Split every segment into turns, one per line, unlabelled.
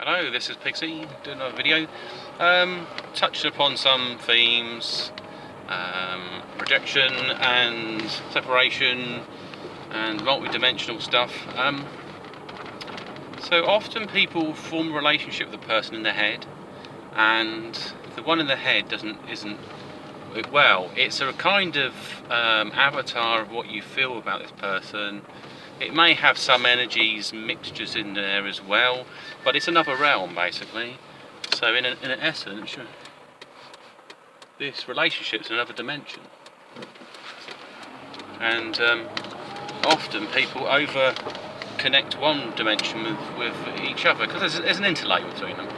Hello, this is Pixie doing another video. Touching upon some themes, rejection and separation and multi-dimensional stuff. So often people form a relationship with the person in their head, and the one in the head isn't well. It's a kind of avatar of what you feel about this person. It may have some energies, mixtures in there as well, but it's another realm basically. So in essence, this relationship's another dimension. And often people over connect one dimension with each other because there's an interlay between them.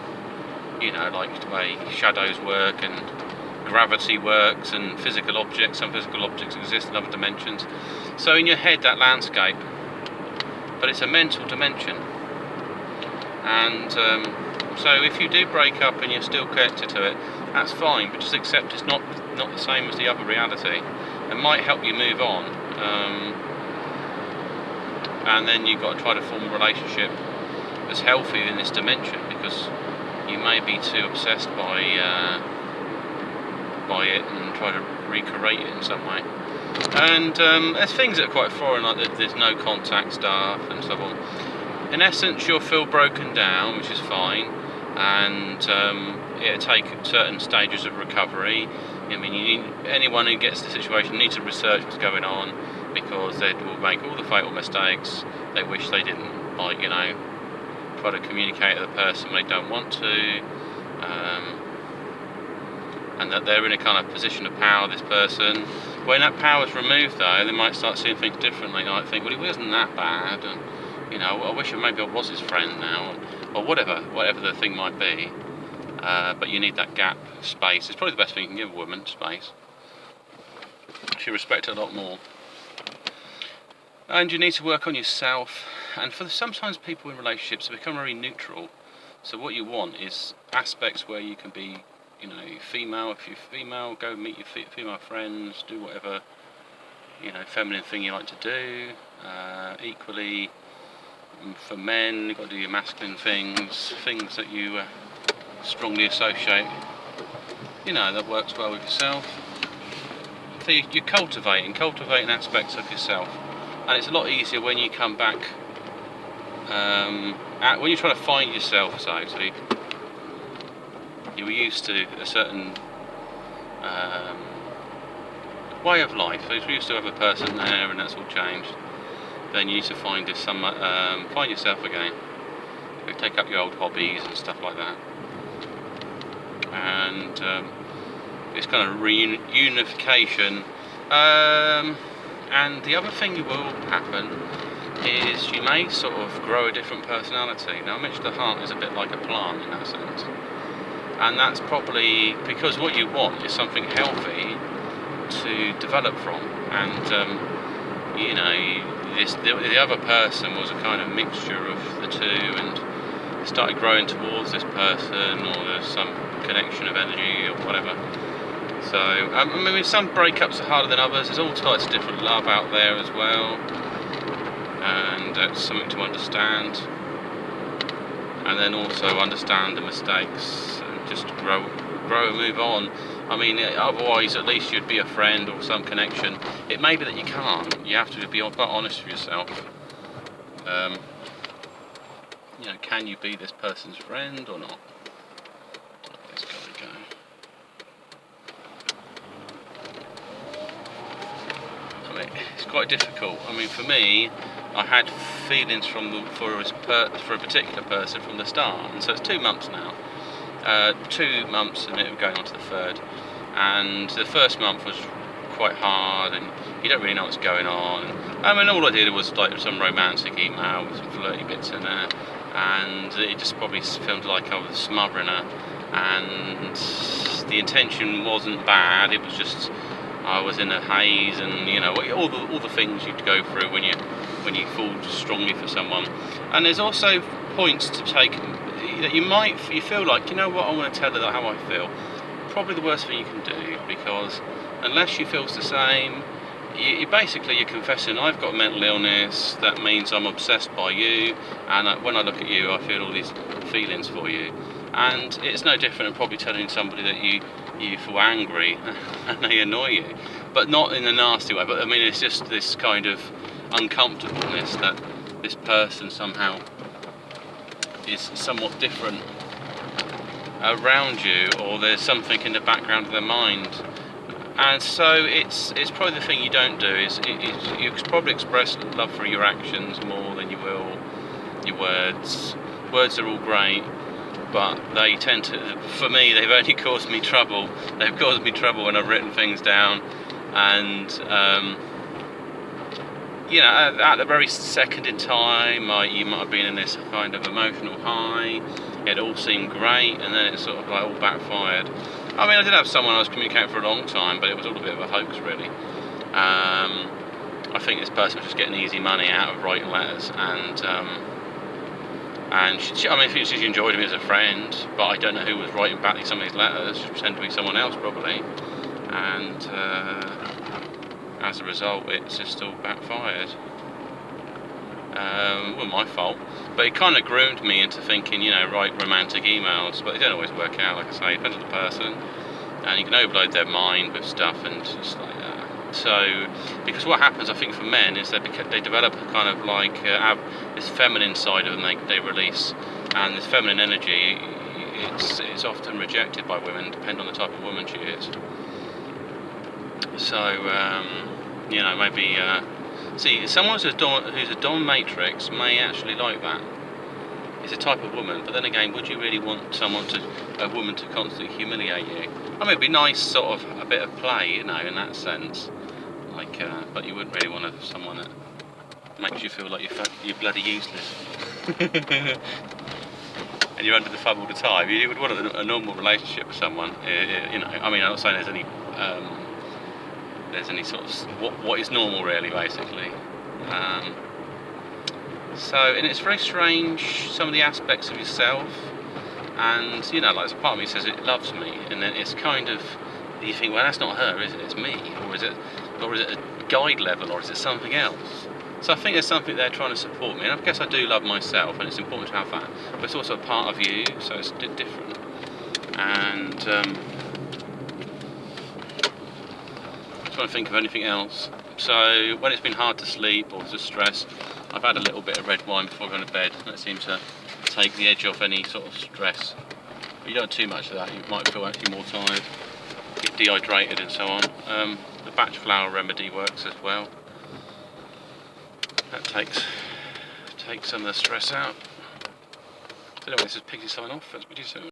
You know, like the way shadows work and gravity works and physical objects. Some physical objects exist in other dimensions. So in your head, that landscape, but it's a mental dimension. And so if you do break up and you're still connected to it, that's fine, but just accept it's not the same as the other reality. It might help you move on, and then you've got to try to form a relationship that's healthy in this dimension, because you may be too obsessed by it and try to recreate it in some way. And there's things that are quite foreign, like there's no contact stuff and so on. In essence, you'll feel broken down, which is fine, and it'll take certain stages of recovery. I mean, anyone who gets the situation needs to research what's going on, because they will make all the fatal mistakes they wish they didn't, like, you know, try to communicate to the person when they don't want to, and that they're in a kind of position of power, this person. When that power is removed, though, they might start seeing things differently. They might think, well, he wasn't that bad, and, you know, I wish maybe I was his friend now, or whatever the thing might be. But you need that gap space. It's probably the best thing you can give a woman, space. She respects it a lot more. And you need to work on yourself. And sometimes people in relationships become very neutral. So what you want is aspects where you can be, you know, female. If you're female, go meet your female friends, do whatever, you know, feminine thing you like to do. Equally, for men, you've got to do your masculine things that you strongly associate, you know, that works well with yourself. So you're cultivating aspects of yourself, and it's a lot easier when you come back, when you're trying to find yourself. So you were used to a certain way of life. So you're used to have a person there, and that's all changed. Then you need to find yourself again. You take up your old hobbies and stuff like that. And it's kind of reunification. And the other thing that will happen is you may sort of grow a different personality. Now, I mentioned the heart is a bit like a plant in that sense, and that's probably because what you want is something healthy to develop from. And you know, the other person was a kind of mixture of the two, and started growing towards this person, or there's some connection of energy or whatever. So I mean, some breakups are harder than others. There's all types of different love out there as well, and that's something to understand. And then also understand the mistakes and just grow and move on. I mean, otherwise at least you'd be a friend or some connection. It may be that you can't. You have to be quite honest with yourself. You know, can you be this person's friend or not? This guy go. I mean, it's quite difficult. I mean, for me, I had feelings for a particular person from the start, and so it's 2 months now. 2 months, and it was going on to the third. And the first month was quite hard, and you don't really know what's going on. I mean, all I did was like some romantic email with some flirty bits in there, and it just probably filmed like I was smothering her. And the intention wasn't bad. It was just I was in a haze, and you know, all the things you'd go through when you fall strongly for someone. And there's also points to take that you feel like, you know what, I want to tell her how I feel. Probably the worst thing you can do, because unless she feels the same, basically you're confessing, I've got a mental illness, that means I'm obsessed by you, and when I look at you I feel all these feelings for you. And it's no different than probably telling somebody that you feel angry and they annoy you, but not in a nasty way. But I mean, it's just this kind of uncomfortableness that this person somehow is somewhat different around you, or there's something in the background of their mind. And so it's probably the thing you don't do is you probably express love through your actions more than you will your words. Words are all great, but they tend to, for me, they've only caused me trouble. They've caused me trouble when I've written things down, and you know, at the very second in time, you might have been in this kind of emotional high. It all seemed great, and then it sort of like all backfired. I mean, I did have someone I was communicating for a long time, but it was all a bit of a hoax, really. I think this person was just getting easy money out of writing letters, and she, I mean, she enjoyed me as a friend, but I don't know who was writing back some of these letters. She pretended to be someone else, probably, and as a result, it's just all backfired. Well, my fault, but it kind of groomed me into thinking, you know, write romantic emails, but they don't always work out. Like I say, it depends on the person, and you can overload their mind with stuff and just like that. So, because what happens, I think, for men is they develop a kind of like this feminine side of them they release, and this feminine energy, it's often rejected by women, depending on the type of woman she is. So, you know, maybe. See, someone who's a dominatrix may actually like that. It's a type of woman, but then again, would you really want a woman to constantly humiliate you? I mean, it'd be nice, sort of, a bit of play, you know, in that sense. Like, but you wouldn't really want someone that makes you feel like you're bloody useless. And you're under the thumb all the time. You would want a normal relationship with someone, you know. I mean, I'm not saying there's any sort of what is normal, really, basically. So, and it's very strange, some of the aspects of yourself, and you know, like, a part of me says it loves me, and then it's kind of, you think, well, that's not her, is it? It's me, or is it a guide level, or is it something else? So I think there's something there trying to support me, and I guess I do love myself, and it's important to have that, but it's also a part of you, so it's different. And trying to think of anything else. So when it's been hard to sleep or just stress, I've had a little bit of red wine before going to bed. That seems to take the edge off any sort of stress. But you don't have too much of that, you might feel actually more tired, get dehydrated and so on. The batch flour remedy works as well. That takes some of the stress out. So anyway, this is Pixie sign off. That's pretty soon.